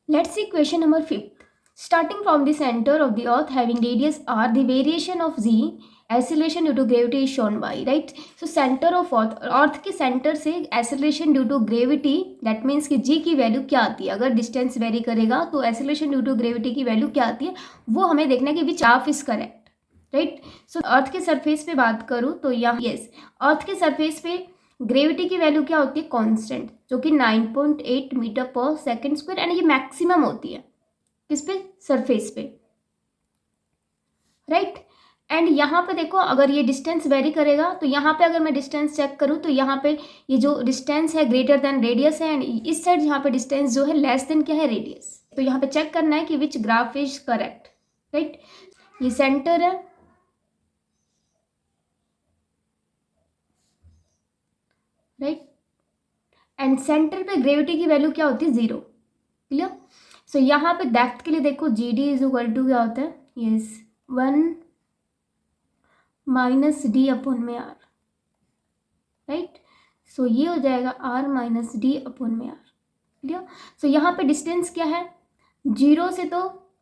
Let's see question number 5th. Starting from the center of the earth having radius r, the variation of z acceleration due to gravity is shown by, right? So center of earth के center से acceleration due to gravity, that means कि g की value क्या आती है, अगर distance very करेगा तो acceleration due to gravity की वैल्यू क्या आती है वो हमें देखना है कि which graph is correct, right? So earth के सरफेस पे बात करूँ तो यहाँ यस, अर्थ के सरफेस पे ग्रेविटी की वैल्यू क्या होती है, कांस्टेंट, जो कि 9.8 मीटर पर सेकंड स्क्वायर, एंड ये मैक्सिमम होती है किस पे, सरफेस पे, राइट? एंड यहाँ पे देखो अगर ये डिस्टेंस वेरी करेगा तो यहाँ पे अगर मैं डिस्टेंस चेक करूँ तो यहाँ पे ये जो डिस्टेंस है ग्रेटर देन रेडियस है, एंड इस साइड यहाँ पे डिस्टेंस जो है लेस देन क्या है, रेडियस। तो यहाँ पे चेक करना है कि which graph is correct, right? ये सेंटर है, राइट? एंड सेंटर पे ग्रेविटी की वैल्यू क्या होती है, 0, क्लियर? सो यहाँ पे डेप्थ के लिए देखो g d is equal to क्या होता है, यस 1 माइनस डी अपॉन में आर, राइट? सो ये हो जाएगा आर माइनस डी अपॉन में आर, क्लियर? सो यहाँ पे डिस्टेंस क्या है, 0 से, तो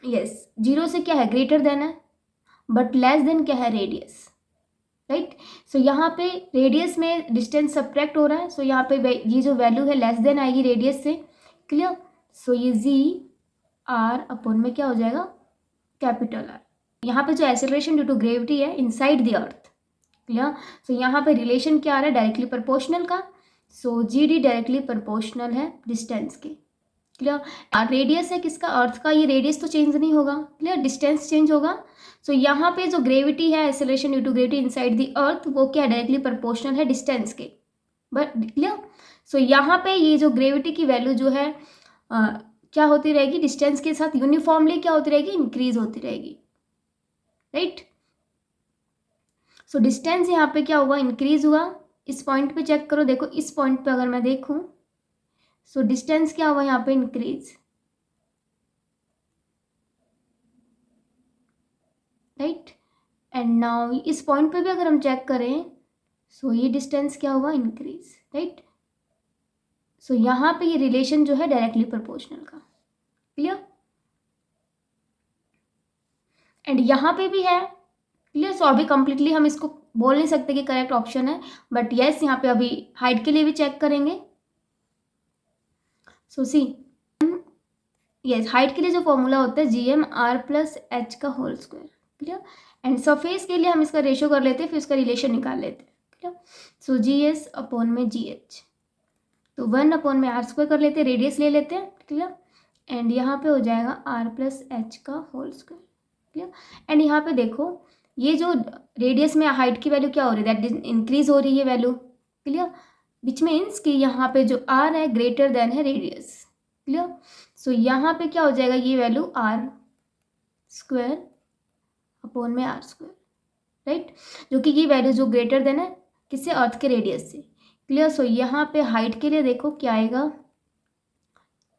यस 0 से क्या है, ग्रेटर देन है, बट लेस देन क्या है, रेडियस, राइट? सो यहाँ पे रेडियस में डिस्टेंस सब्ट्रैक्ट हो रहा है, सो यहाँ पे ये जो वैल्यू है लेस देन आएगी रेडियस से, क्लियर? सो ये जी आर अपॉन में क्या हो जाएगा, कैपिटल आर। यहाँ पे जो एक्सेलरेशन ड्यू टू ग्रेविटी है inside the earth, clear? So यहाँ पे रिलेशन क्या आ रहा है, डायरेक्टली प्रोपोर्शनल का, सो जी डी डायरेक्टली प्रोपोर्शनल है डिस्टेंस के, क्लियर? रेडियस है किसका, अर्थ का, ये रेडियस तो चेंज नहीं होगा, क्लियर? डिस्टेंस चेंज होगा। सो यहाँ पे जो ग्रेविटी है, acceleration due to gravity inside the earth, वो क्या डायरेक्टली प्रोपोर्शनल है डिस्टेंस के, बट क्लियर? सो यहाँ पे ये जो ग्रेविटी की वैल्यू जो है क्या होती रहेगी, डिस्टेंस के साथ यूनिफॉर्मली क्या होती रहेगी, इंक्रीज होती रहेगी, राइट? सो डिस्टेंस यहाँ पे क्या हुआ, इंक्रीज हुआ। इस पॉइंट पे चेक करो, देखो इस पॉइंट पे अगर मैं देखूं सो डिस्टेंस क्या हुआ यहाँ पे, इंक्रीज, राइट? एंड नाउ इस पॉइंट पे भी अगर हम चेक करें सो ये डिस्टेंस क्या हुआ, इंक्रीज, राइट? सो यहाँ पे ये रिलेशन जो है डायरेक्टली प्रोपोर्शनल का, क्लियर? एंड यहाँ पे भी है, क्लियर? सो अभी कंप्लीटली हम इसको बोल नहीं सकते कि करेक्ट ऑप्शन है, बट यस यहाँ पे अभी हाइट के लिए भी चेक करेंगे। सो सी यस, हाइट के लिए जो फॉर्मूला होता है G M R plus H का whole square, clear? And surface के लिए हम इसका रेशियो कर लेते हैं, फिर इसका रिलेशन निकाल लेते हैं, क्लियर? सो जी एस अपॉन में जी एच, तो 1 अपॉन में आर स्क्वायर कर लेते हैं, रेडियस ले लेते हैं, क्लियर? एंड यहाँ पे हो जाएगा आर प्लस एच का होल स्क्वायर, क्लियर? एंड यहाँ पे देखो ये जो रेडियस में हाइट की वैल्यू क्या हो रही है, दैट इंक्रीज हो रही है वैल्यू, क्लियर? विच मीन्स कि यहाँ पे जो आर है ग्रेटर देन है रेडियस, क्लियर? सो यहाँ पे क्या हो जाएगा, ये वैल्यू आर स्क्वायर अपॉन में आर स्क्वायर, राइट? जो कि ये वैल्यू जो ग्रेटर देन है किससे, अर्थ के रेडियस से, क्लियर? सो यहाँ पे हाइट के लिए देखो क्या आएगा,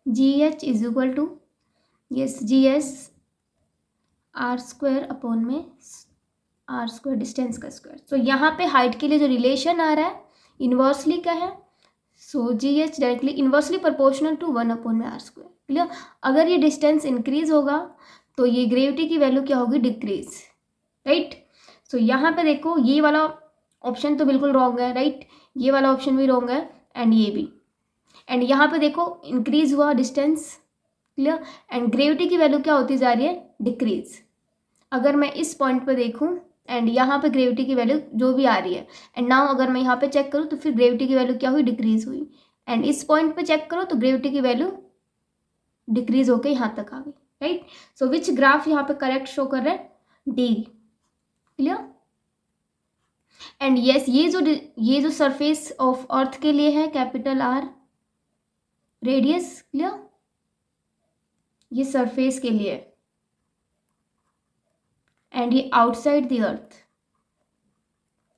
g h is equal to yes g s R square upon में आर स्क्वायर, डिस्टेंस का स्क्वायर। सो यहाँ पे हाइट के लिए जो रिलेशन आ रहा है इन्वर्सली क्या है, so G H directly inversely proportional to 1 upon में आर स्क्वायर, क्लियर? अगर ये डिस्टेंस इंक्रीज होगा तो ये ग्रेविटी की वैल्यू क्या होगी, डिक्रीज, राइट? सो यहाँ पे देखो ये वाला ऑप्शन तो बिल्कुल रॉन्ग है, राइट? ये वाला ऑप्शन भी रॉन्ग है, एंड ये भी। एंड यहाँ पे देखो इंक्रीज हुआ डिस्टेंस, क्लियर? एंड ग्रेविटी की वैल्यू क्या होती जा रही है, डिक्रीज। अगर मैं इस पॉइंट पे देखूं एंड यहाँ पे ग्रेविटी की वैल्यू जो भी आ रही है, एंड नाउ अगर मैं यहाँ पे चेक करूँ तो फिर ग्रेविटी की वैल्यू क्या हुई, डिक्रीज हुई। एंड इस पॉइंट पे चेक करो तो ग्रेविटी की वैल्यू डिक्रीज होकर यहाँ तक आ गई, राइट? सो विच ग्राफ यहाँ पे करेक्ट शो कर रहा है, डी, क्लियर? एंड यस ये जो सरफेस ऑफ अर्थ के लिए है कैपिटल आर, रेडियस, क्लियर? ये सरफेस के लिए, एंड ये आउटसाइड द अर्थ,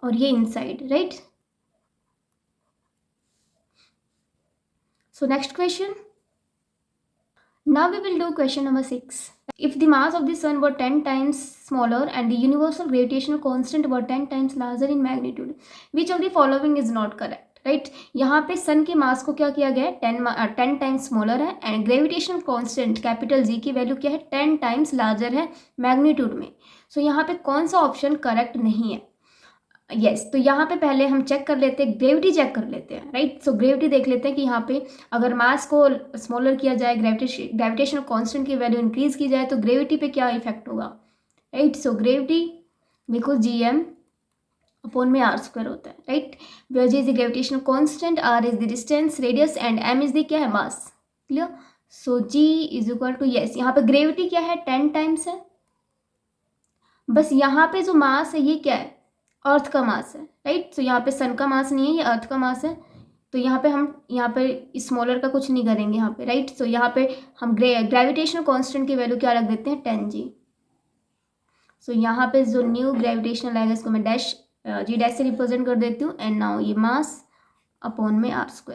और ये inside, right? So next question, now we will do question number 6. If the mass of the sun were 10 times smaller and the universal gravitational constant were 10 times larger in magnitude, which of the following is not correct? Right. यहाँ पे सन के मास को क्या किया गया है, 10 times smaller है, and gravitational constant capital G की वैल्यू क्या है, 10 टाइम्स लार्जर है मैग्नीट्यूड में। सो यहाँ पे कौन सा ऑप्शन करेक्ट नहीं है, तो यहाँ पे पहले हम चेक कर लेते हैं, ग्रेविटी चेक कर लेते हैं, राइट। सो ग्रेविटी देख लेते हैं कि यहाँ पे अगर मास को स्मॉलर किया जाए, ग्रेविटेशनल कांस्टेंट की वैल्यू इंक्रीज की जाए तो ग्रेविटी पे क्या इफेक्ट होगा, right. So gravity because GM upon में r² होता है, right. Where G is the gravitational constant, r is the distance radius and m is the क्या है, mass. Clear. So g is equal to, yes यहाँ पे gravity क्या है, 10 times है, बस यहाँ पे जो मास है ये क्या है, अर्थ का मास है, राइट। सो यहाँ पे सन का मास नहीं है, ये अर्थ का मास है। तो यहाँ पे हम स्मॉलर का कुछ नहीं करेंगे यहाँ पे, राइट। सो यहाँ पे हम ग्रेविटेशनल कांस्टेंट की वैल्यू क्या रख देते हैं, 10G। सो यहाँ पे जो न्यू ग्रेविटेशनल आएगा इसको मैं G' से रिप्रेजेंट कर देती हूँ, एंड नाउ ये मास अपॉन में r²,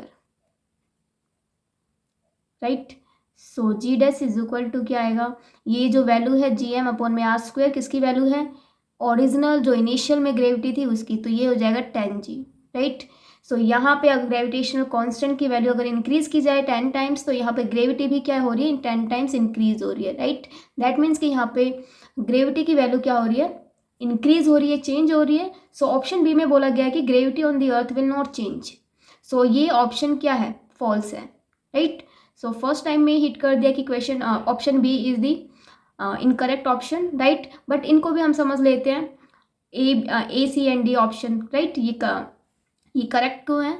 right. So G' is equal to क्या आएगा, ये जो वैल्यू है GM अपॉन में r², किसकी वैल्यू है, ओरिजिनल जो इनिशियल में ग्रेविटी थी उसकी, तो ये हो जाएगा 10G, राइट। सो यहाँ पे अगर ग्रेविटेशनल कांस्टेंट की वैल्यू अगर इंक्रीज की जाए 10 टाइम्स, तो यहाँ पे ग्रेविटी भी क्या हो रही है, 10 टाइम्स इंक्रीज हो रही है, राइट। दैट मीन्स कि यहाँ पे ग्रेविटी की वैल्यू क्या हो रही है, इंक्रीज हो रही है, चेंज हो रही है। सो ऑप्शन बी में बोला गया है कि gravity on the earth will not change. So ये ऑप्शन क्या है, फॉल्स है, राइट। सो फर्स्ट टाइम में हिट कर दिया कि question option B is the incorrect option, right. But इनको भी हम समझ लेते हैं, A, C and D option, right. ये करेक्ट क्यों है,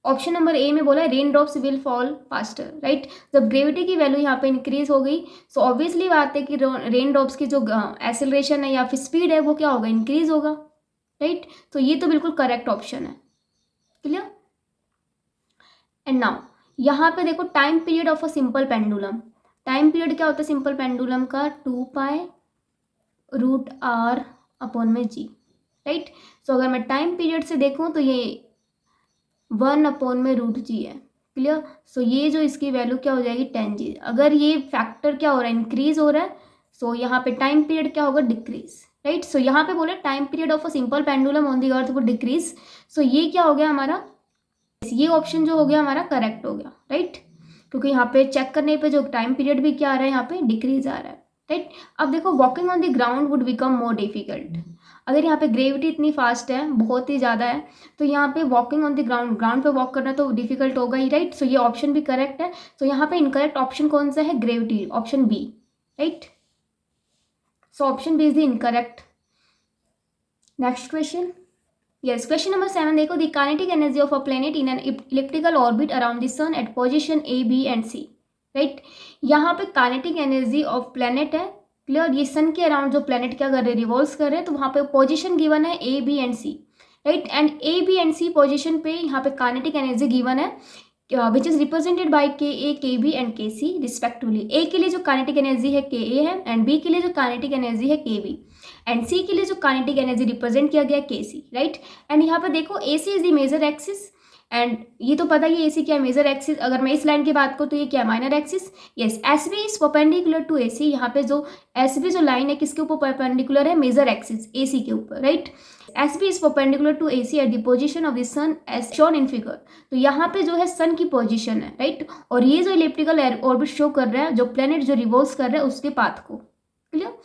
ऑप्शन नंबर ए में बोला है rain drops will fall faster, right. जब ग्रेविटी की वैल्यू यहाँ पे इंक्रीज हो गई, सो ऑब्वियसली बात है कि रेन ड्रॉप्स की जो एक्सेलरेशन है या फिर स्पीड है वो क्या होगा, इंक्रीज होगा, राइट। तो ये तो बिल्कुल करेक्ट ऑप्शन है। क्लियर। एंड नाउ यहाँ पे देखो time period of a simple pendulum, time period क्या होता है सिंपल पेंडुलम का, 2π√r अपॉन में g, राइट। सो अगर मैं टाइम पीरियड से देखूं तो ये 1 अपॉन में √g है। क्लियर। सो ये जो इसकी वैल्यू क्या हो जाएगी, 10G। अगर ये फैक्टर क्या हो रहा है, इंक्रीज हो रहा है, सो यहाँ पे टाइम पीरियड क्या होगा, डिक्रीज, राइट। सो यहाँ पे बोले time period of a simple pendulum on the earth वो डिक्रीज। सो ये क्या हो गया हमारा, ये ऑप्शन जो हो गया हमारा करेक्ट हो गया, राइट। क्योंकि यहाँ पे चेक करने पे जो टाइम पीरियड भी क्या आ रहा है, यहाँ पे डिक्रीज आ रहा है, राइट। अब देखो walking on the ground would become more difficult. अगर यहाँ पे ग्रेविटी इतनी फास्ट है, बहुत ही ज़्यादा है, तो यहाँ पे वॉकिंग ऑन द ग्राउंड पे वॉक करना तो डिफिकल्ट होगा ही, राइट। सो ये ऑप्शन भी करेक्ट है। तो यहाँ पे इनकरेक्ट ऑप्शन कौन सा है, gravity, option B, right. So option B is the incorrect. Next question, yes question number 7 देखो, the kinetic energy of a planet in an elliptical orbit around the sun at position A, B and C, right. यहाँ पे kinetic energy of planet है, clear. ये sun के around जो planet क्या कर रहे हैं, रिवॉल्व कर रहे हैं, तो वहाँ पे पोजीशन गिवन है A, B and C, right. And A, B and C position पे यहाँ पे काइनेटिक एनर्जी गिवन है which is represented by KA, KB and KC respectively. A के लिए जो काइनेटिक एनर्जी है KA है, एंड B के लिए जो काइनेटिक एनर्जी है KB, एंड C के लिए जो काइनेटिक एनर्जी रिप्रेजेंट किया गया KC, राइट। एंड यहाँ पे देखो AC is the major axis, and ये तो पता ही AC क्या है, मेजर एक्सिस। अगर मैं इस लाइन की बात करूँ तो ये क्या है, minor axis. Yes, SB is perpendicular to AC। यहाँ पे जो SB जो लाइन है किसके ऊपर परपेंडिकुलर है, मेजर एक्सिस AC के ऊपर, right. SB is perpendicular to AC at the position of the sun as shown in figure. तो यहाँ पे जो है सन की पोजीशन है, राइट। और ये जो इलिप्टिकल ऑर्बिट शो कर रहा है, जो प्लेनेट जो रिवॉल्व कर रहा है उसके पाथ को। क्लियर।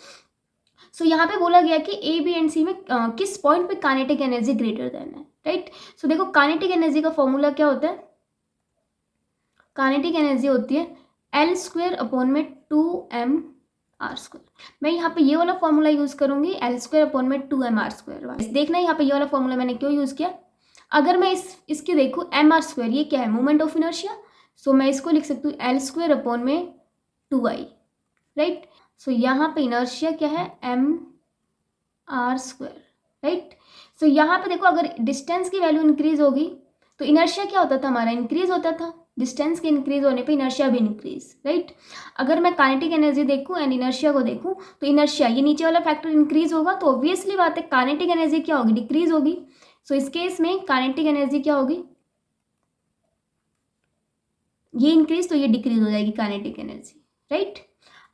सो यहाँ पे बोला गया कि A, B एंड C में किस पॉइंट पे काइनेटिक एनर्जी ग्रेटर देन है, राइट। सो देखो काइनेटिक एनर्जी का फॉर्मूला क्या होता है, काइनेटिक एनर्जी होती है L² अपॉन में 2mr²। मैं यहाँ पे ये वाला फॉर्मूला यूज करूंगी, L² अपॉन में 2mr²। देखना यहाँ पे ये वाला फॉर्मूला मैंने क्यों यूज किया। अगर मैं इसकी देखूँ mr², ये क्या है, मोमेंट ऑफ इनर्शिया। सो मैं इसको लिख सकती हूँ L² अपॉन में 2I, राइट। सो यहाँ पे इनर्शिया क्या है, mr², राइट। सो यहाँ पे देखो अगर डिस्टेंस की वैल्यू इंक्रीज होगी तो इनर्शिया क्या होता था हमारा, इंक्रीज होता था। डिस्टेंस के इंक्रीज होने पे इनर्शिया भी इंक्रीज, राइट। अगर मैं काइनेटिक एनर्जी देखूँ एंड इनर्शिया को देखूँ तो इनर्शिया ये नीचे वाला फैक्टर इंक्रीज होगा, तो ऑब्वियसली बात है काइनेटिक एनर्जी क्या होगी, डिक्रीज होगी। सो इस केस में काइनेटिक एनर्जी क्या होगी, ये इंक्रीज तो ये डिक्रीज हो जाएगी काइनेटिक एनर्जी, राइट।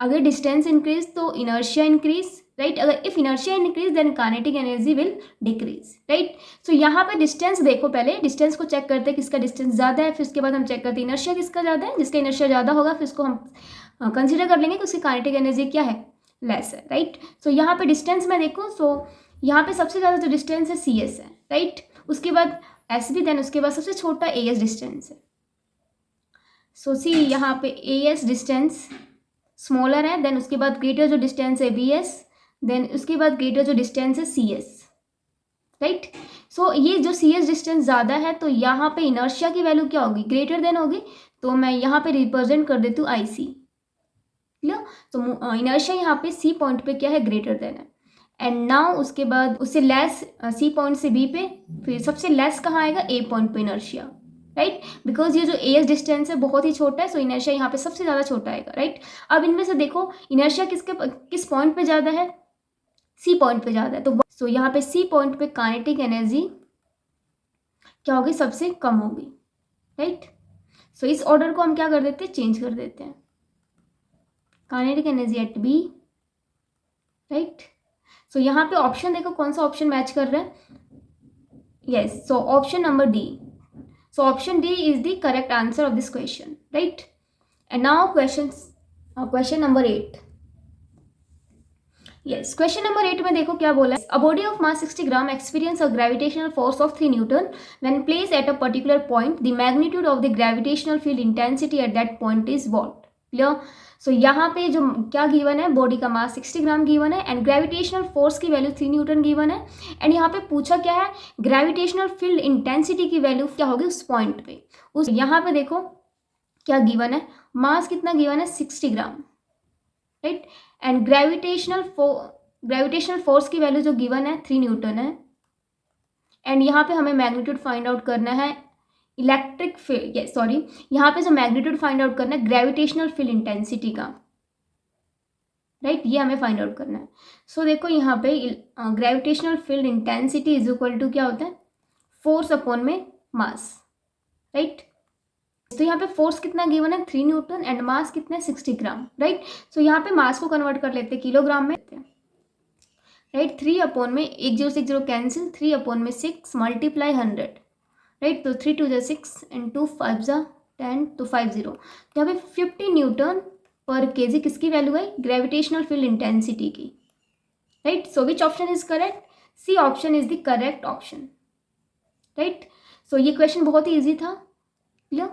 अगर डिस्टेंस इंक्रीज तो इनर्शिया इंक्रीज, राइट। अगर if inertia increase then kinetic energy will decrease, right. So यहाँ पे डिस्टेंस देखो, पहले डिस्टेंस को चेक करते हैं किसका डिस्टेंस ज़्यादा है, फिर उसके बाद हम चेक करते हैं इनर्शिया किसका ज़्यादा है। जिसका इनर्शिया ज़्यादा होगा फिर उसको हम कंसिडर कर लेंगे कि उसकी काइनेटिक एनर्जी क्या है, लेस है, राइट। सो यहाँ पे डिस्टेंस में देखो, सो यहाँ पे सबसे ज़्यादा जो डिस्टेंस है सी एस है, राइट। उसके बाद एस बी, देन उसके बाद सबसे छोटा ए एस डिस्टेंस है। सो सी यहाँ पे ए एस डिस्टेंस स्मॉलर है, देन उसके बाद ग्रेटर जो डिस्टेंस है बी एस, देन उसके बाद ग्रेटर जो डिस्टेंस है सी एस, राइट। सो ये जो सी एस डिस्टेंस ज़्यादा है तो यहाँ पे इनर्शिया की वैल्यू क्या होगी, ग्रेटर देन होगी। तो मैं यहाँ पे रिप्रेजेंट कर देती हूँ आई सी, क्लियर। तो इनर्शिया यहाँ पे सी पॉइंट पे क्या है, ग्रेटर देन है। एंड नाउ उसके बाद उससे लेस सी पॉइंट से बी पे, फिर सबसे लेस कहाँ आएगा, ए पॉइंट पे इनर्शिया, राइट। बिकॉज ये जो ए एस डिस्टेंस है बहुत ही छोटा है, सो इनर्शिया यहाँ पे सबसे ज़्यादा छोटा आएगा, राइट। अब इनमें से देखो इनर्शिया किस पॉइंट पे ज़्यादा है, सी पॉइंट पे ज़्यादा है। तो सो यहाँ पे सी पॉइंट पे काइनेटिक एनर्जी क्या होगी, सबसे कम होगी, राइट। सो इस ऑर्डर को हम क्या कर देते हैं, चेंज कर देते हैं। Kinetic energy at B, right. So यहाँ पे ऑप्शन देखो कौन सा ऑप्शन मैच कर रहा है, yes. So option number D, so option D is the correct answer of this question, right? And now question number 8. Yes, question number 8 में देखो क्या बोला है, a body of mass 60 gram experience a gravitational force of 3 Newton when placed at a particular point. The magnitude of the gravitational field intensity at that point is what? Clear? सो यहाँ पे जो क्या given है, body का मास 60 ग्राम given है and gravitational force की value 3 Newton given है। And यहाँ पे पूछा क्या है, ग्रेविटेशनल फील्ड इंटेंसिटी की वैल्यू क्या होगी उस पॉइंट पे। उस यहाँ पे देखो क्या गिवन है, मास कितना गिवन है, 60 ग्राम, राइट। एंड ग्रेविटेशनल फोर्स की वैल्यू जो गिवन है 3 न्यूटन है। एंड यहाँ पे हमें मैग्नीट्यूड फाइंड आउट करना है इलेक्ट्रिक फील्ड, सॉरी यहाँ पे जो मैग्नीट्यूड फाइंड आउट करना है ग्रेविटेशनल फील्ड इंटेंसिटी का, राइट। ये हमें फाइंड आउट करना है। सो देखो यहाँ पे gravitational field intensity is equal to क्या होता है, फोर्स अपॉन में मास, राइट। तो यहाँ पे फोर्स कितना गिवन है, 3 न्यूटन एंड मास कितना है, 60 ग्राम, राइट। सो यहाँ पे मास को कन्वर्ट कर लेते हैं किलोग्राम में, राइट। 3 अपॉन में 1 0 6 0 कैंसिल, 3 अपॉन में 6 मल्टीप्लाई 100, राइट। तो 3 2 जा 6 एंड 2 5 जा 10, तो 50। यहाँ पे 50 न्यूटन पर केजी किसकी वैल्यू है, ग्रेविटेशनल फील्ड इंटेंसिटी की, right. So which option is correct, C option is the correct option, right. So ये क्वेश्चन बहुत ही ईजी था, क्लियर।